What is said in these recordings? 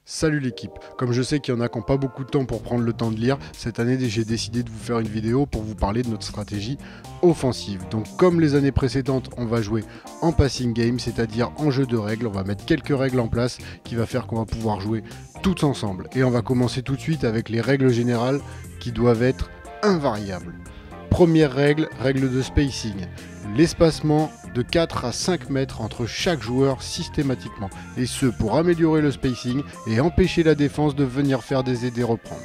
Salut l'équipe, comme je sais qu'il y en a qui n'ont pas beaucoup de temps pour prendre le temps de lire, cette année j'ai décidé de vous faire une vidéo pour vous parler de notre stratégie offensive. Donc comme les années précédentes, on va jouer en passing game, c'est-à-dire en jeu de règles, on va mettre quelques règles en place qui va faire qu'on va pouvoir jouer tous ensemble. Et on va commencer tout de suite avec les règles générales qui doivent être invariables. Première règle, règle de spacing, l'espacement de 4 à 5 mètres entre chaque joueur systématiquement, et ce pour améliorer le spacing et empêcher la défense de venir faire des aides et reprendre.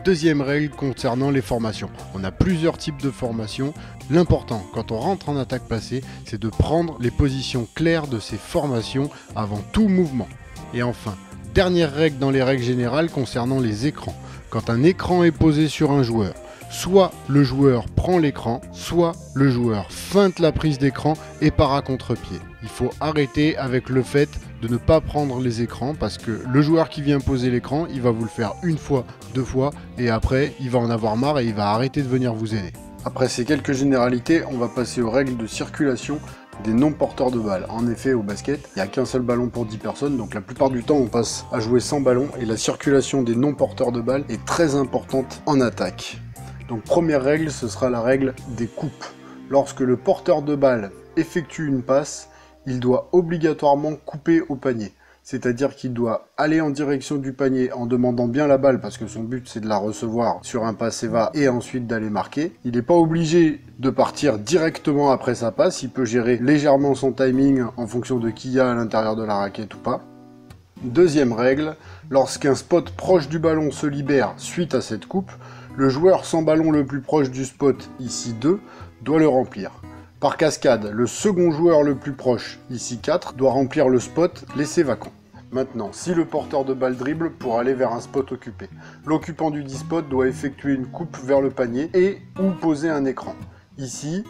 Deuxième règle concernant les formations, on a plusieurs types de formations, l'important quand on rentre en attaque placée, c'est de prendre les positions claires de ces formations avant tout mouvement. Et enfin, dernière règle dans les règles générales concernant les écrans, quand un écran est posé sur un joueur, soit le joueur prend l'écran, soit le joueur feinte la prise d'écran et part à contre-pied. Il faut arrêter avec le fait de ne pas prendre les écrans parce que le joueur qui vient poser l'écran, il va vous le faire une fois, deux fois et après il va en avoir marre et il va arrêter de venir vous aider. Après ces quelques généralités, on va passer aux règles de circulation des non-porteurs de balles. En effet, au basket, il n'y a qu'un seul ballon pour 10 personnes, donc la plupart du temps on passe à jouer sans ballon et la circulation des non-porteurs de balles est très importante en attaque. Donc première règle, ce sera la règle des coupes. Lorsque le porteur de balle effectue une passe, il doit obligatoirement couper au panier. C'est-à-dire qu'il doit aller en direction du panier en demandant bien la balle, parce que son but c'est de la recevoir sur un passe et va et ensuite d'aller marquer. Il n'est pas obligé de partir directement après sa passe, il peut gérer légèrement son timing en fonction de qui y a à l'intérieur de la raquette ou pas. Deuxième règle, lorsqu'un spot proche du ballon se libère suite à cette coupe, le joueur sans ballon le plus proche du spot, ici 2, doit le remplir. Par cascade, le second joueur le plus proche, ici 4, doit remplir le spot laissé vacant. Maintenant, si le porteur de balle dribble pour aller vers un spot occupé, l'occupant du dit spot doit effectuer une coupe vers le panier et ou poser un écran. Ici,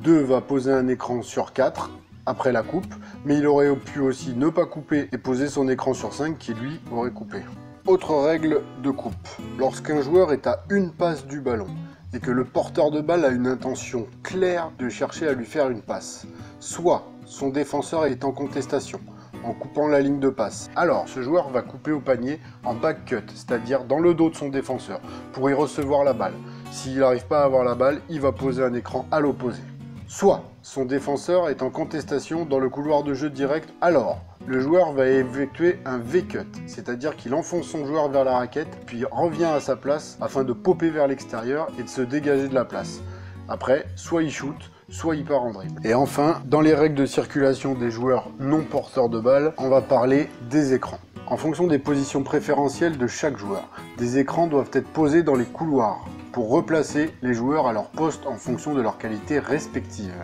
2 va poser un écran sur 4 après la coupe, mais il aurait pu aussi ne pas couper et poser son écran sur 5 qui lui aurait coupé. Autre règle de coupe, lorsqu'un joueur est à une passe du ballon et que le porteur de balle a une intention claire de chercher à lui faire une passe, soit son défenseur est en contestation, en coupant la ligne de passe, alors ce joueur va couper au panier en back cut, c'est-à-dire dans le dos de son défenseur, pour y recevoir la balle. S'il n'arrive pas à avoir la balle, il va poser un écran à l'opposé. Soit son défenseur est en contestation dans le couloir de jeu direct, alors le joueur va effectuer un V-cut, c'est-à-dire qu'il enfonce son joueur vers la raquette, puis revient à sa place afin de popper vers l'extérieur et de se dégager de la place. Après, soit il shoot, soit il part en dribble. Et enfin, dans les règles de circulation des joueurs non porteurs de balle, on va parler des écrans. En fonction des positions préférentielles de chaque joueur, des écrans doivent être posés dans les couloirs pour replacer les joueurs à leur poste en fonction de leur qualité respective.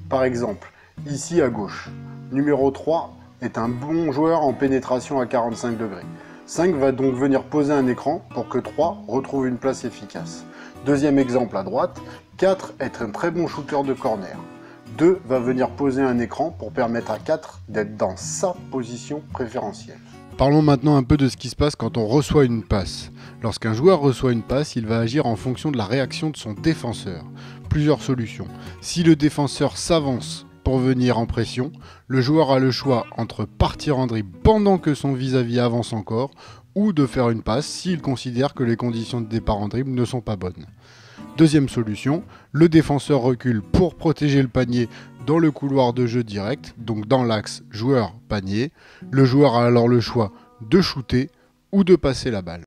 Par exemple, ici à gauche, numéro 3 est un bon joueur en pénétration à 45 degrés. 5 va donc venir poser un écran pour que 3 retrouve une place efficace. Deuxième exemple à droite, 4 est un très bon shooter de corner. 2 va venir poser un écran pour permettre à 4 d'être dans sa position préférentielle. Parlons maintenant un peu de ce qui se passe quand on reçoit une passe. Lorsqu'un joueur reçoit une passe, il va agir en fonction de la réaction de son défenseur. Plusieurs solutions. Si le défenseur s'avance pour venir en pression, le joueur a le choix entre partir en dribble pendant que son vis-à-vis avance encore ou de faire une passe s'il considère que les conditions de départ en dribble ne sont pas bonnes. Deuxième solution, le défenseur recule pour protéger le panier dans le couloir de jeu direct, donc dans l'axe joueur-panier. Le joueur a alors le choix de shooter ou de passer la balle.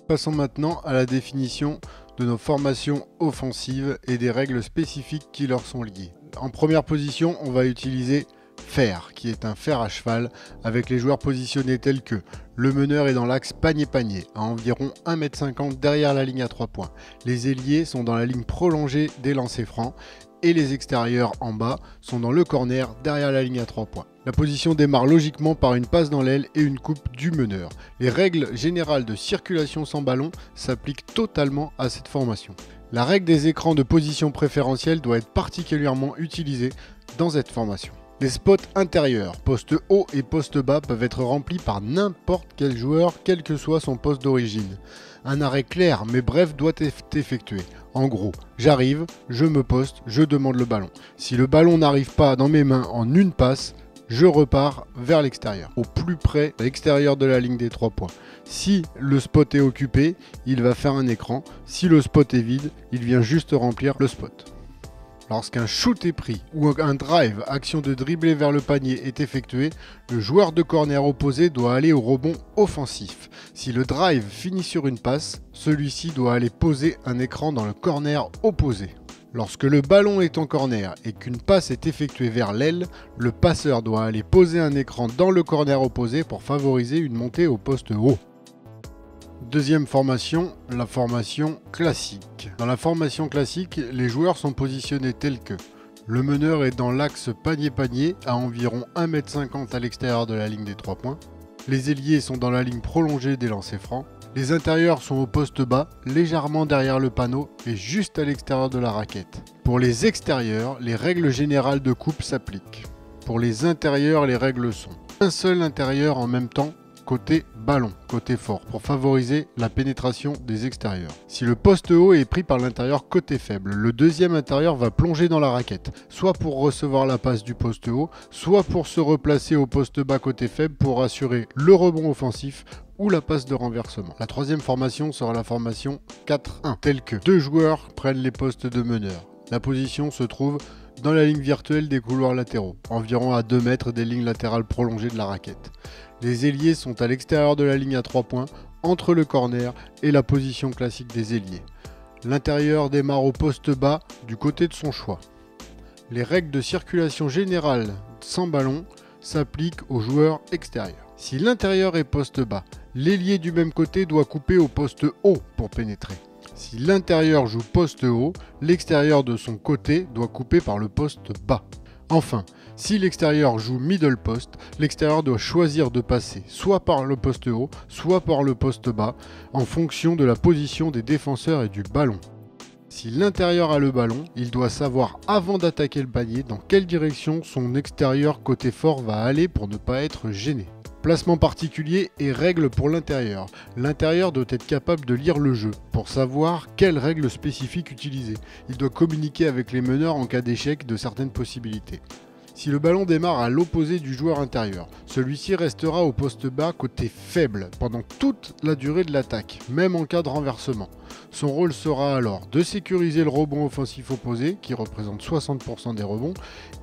Passons maintenant à la définition de nos formations offensives et des règles spécifiques qui leur sont liées. En première position, on va utiliser fer, qui est un fer à cheval, avec les joueurs positionnés tels que le meneur est dans l'axe panier-panier, à environ 1,50 m derrière la ligne à 3 points. Les ailiers sont dans la ligne prolongée des lancers francs et les extérieurs en bas sont dans le corner derrière la ligne à 3 points. La position démarre logiquement par une passe dans l'aile et une coupe du meneur. Les règles générales de circulation sans ballon s'appliquent totalement à cette formation. La règle des écrans de position préférentielle doit être particulièrement utilisée dans cette formation. Les spots intérieurs, poste haut et poste bas, peuvent être remplis par n'importe quel joueur, quel que soit son poste d'origine. Un arrêt clair mais bref doit être effectué. En gros, j'arrive, je me poste, je demande le ballon. Si le ballon n'arrive pas dans mes mains en une passe, je repars vers l'extérieur, au plus près de l'extérieur de la ligne des 3 points. Si le spot est occupé, il va faire un écran. Si le spot est vide, il vient juste remplir le spot. Lorsqu'un shoot est pris ou un drive, action de dribbler vers le panier, est effectué, le joueur de corner opposé doit aller au rebond offensif. Si le drive finit sur une passe, celui-ci doit aller poser un écran dans le corner opposé. Lorsque le ballon est en corner et qu'une passe est effectuée vers l'aile, le passeur doit aller poser un écran dans le corner opposé pour favoriser une montée au poste haut. Deuxième formation, la formation classique. Dans la formation classique, les joueurs sont positionnés tels que le meneur est dans l'axe panier-panier à environ 1,50 m à l'extérieur de la ligne des 3 points. Les ailiers sont dans la ligne prolongée des lancers francs. Les intérieurs sont au poste bas, légèrement derrière le panneau et juste à l'extérieur de la raquette. Pour les extérieurs, les règles générales de coupe s'appliquent. Pour les intérieurs, les règles sont un seul intérieur en même temps côté ballon, côté fort, pour favoriser la pénétration des extérieurs. Si le poste haut est pris par l'intérieur côté faible, le deuxième intérieur va plonger dans la raquette, soit pour recevoir la passe du poste haut, soit pour se replacer au poste bas côté faible pour assurer le rebond offensif ou la passe de renversement. La troisième formation sera la formation 4-1, telle que deux joueurs prennent les postes de meneur. La position se trouve dans la ligne virtuelle des couloirs latéraux, environ à 2 mètres des lignes latérales prolongées de la raquette. Les ailiers sont à l'extérieur de la ligne à 3 points, entre le corner et la position classique des ailiers. L'intérieur démarre au poste bas du côté de son choix. Les règles de circulation générale sans ballon s'appliquent aux joueurs extérieurs. Si l'intérieur est poste bas, l'ailier du même côté doit couper au poste haut pour pénétrer. Si l'intérieur joue poste haut, l'extérieur de son côté doit couper par le poste bas. Enfin, si l'extérieur joue middle post, l'extérieur doit choisir de passer soit par le poste haut, soit par le poste bas, en fonction de la position des défenseurs et du ballon. Si l'intérieur a le ballon, il doit savoir avant d'attaquer le panier dans quelle direction son extérieur côté fort va aller pour ne pas être gêné. Placement particulier et règles pour l'intérieur. L'intérieur doit être capable de lire le jeu pour savoir quelles règles spécifiques utiliser. Il doit communiquer avec les meneurs en cas d'échec de certaines possibilités. Si le ballon démarre à l'opposé du joueur intérieur, celui-ci restera au poste bas côté faible pendant toute la durée de l'attaque, même en cas de renversement. Son rôle sera alors de sécuriser le rebond offensif opposé, qui représente 60% des rebonds,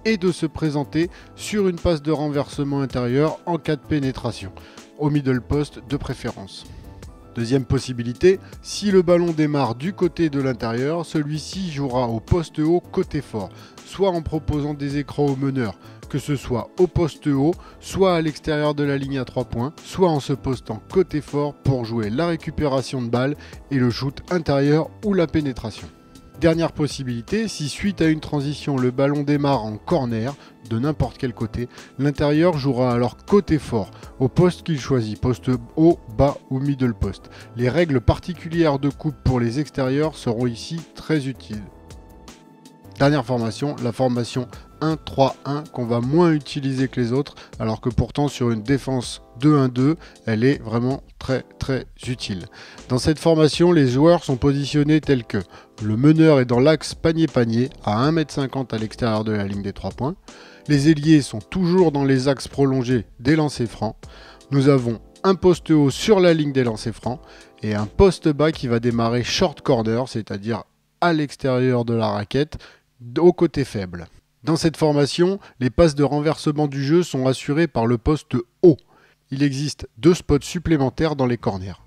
et de se présenter sur une passe de renversement intérieur en cas de pénétration, au middle post de préférence. Deuxième possibilité, si le ballon démarre du côté de l'intérieur, celui-ci jouera au poste haut côté fort, soit en proposant des écrans aux meneurs, que ce soit au poste haut, soit à l'extérieur de la ligne à 3 points, soit en se postant côté fort pour jouer la récupération de balle et le shoot intérieur ou la pénétration. Dernière possibilité, si suite à une transition le ballon démarre en corner, de n'importe quel côté, l'intérieur jouera alors côté fort, au poste qu'il choisit, poste haut, bas ou middle post. Les règles particulières de coupe pour les extérieurs seront ici très utiles. Dernière formation, la formation 1-3-1 qu'on va moins utiliser que les autres, alors que pourtant sur une défense 2-1-2, elle est vraiment très utile. Dans cette formation, les joueurs sont positionnés tels que le meneur est dans l'axe panier-panier à 1,50 m à l'extérieur de la ligne des 3 points. Les ailiers sont toujours dans les axes prolongés des lancers francs. Nous avons un poste haut sur la ligne des lancers francs et un poste bas qui va démarrer short corner, c'est-à-dire à l'extérieur de la raquette, au côté faible. Dans cette formation, les passes de renversement du jeu sont assurées par le poste haut. Il existe 2 spots supplémentaires dans les corners.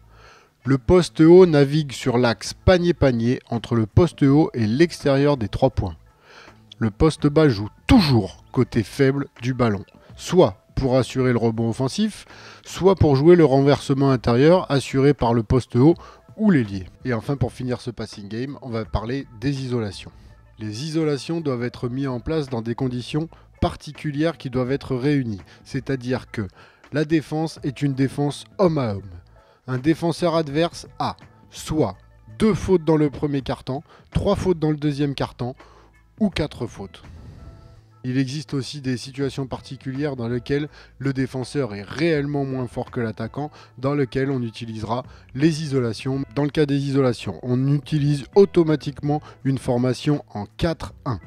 Le poste haut navigue sur l'axe panier-panier entre le poste haut et l'extérieur des 3 points. Le poste bas joue toujours côté faible du ballon, soit pour assurer le rebond offensif, soit pour jouer le renversement intérieur assuré par le poste haut ou l'ailier. Et enfin, pour finir ce passing game, on va parler des isolations. Les isolations doivent être mises en place dans des conditions particulières qui doivent être réunies, c'est-à-dire que la défense est une défense homme à homme. Un défenseur adverse a soit 2 fautes dans le premier quart-temps, 3 fautes dans le deuxième quart-temps ou 4 fautes. Il existe aussi des situations particulières dans lesquelles le défenseur est réellement moins fort que l'attaquant, dans lesquelles on utilisera les isolations. Dans le cas des isolations, on utilise automatiquement une formation en 4-1.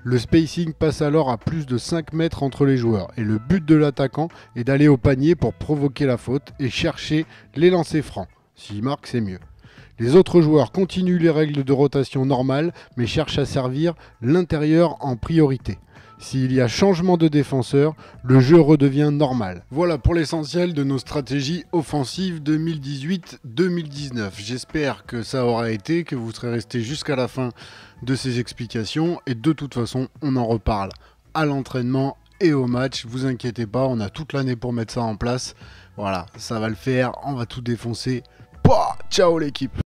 Le spacing passe alors à plus de 5 mètres entre les joueurs et le but de l'attaquant est d'aller au panier pour provoquer la faute et chercher les lancers francs. S'il marque, c'est mieux. Les autres joueurs continuent les règles de rotation normales mais cherchent à servir l'intérieur en priorité. S'il y a changement de défenseur, le jeu redevient normal. Voilà pour l'essentiel de nos stratégies offensives 2018-2019. J'espère que ça aura été, que vous serez resté jusqu'à la fin de ces explications. Et de toute façon, on en reparle à l'entraînement et au match. Vous inquiétez pas, on a toute l'année pour mettre ça en place. Voilà, ça va le faire, on va tout défoncer. Pouah, ciao l'équipe!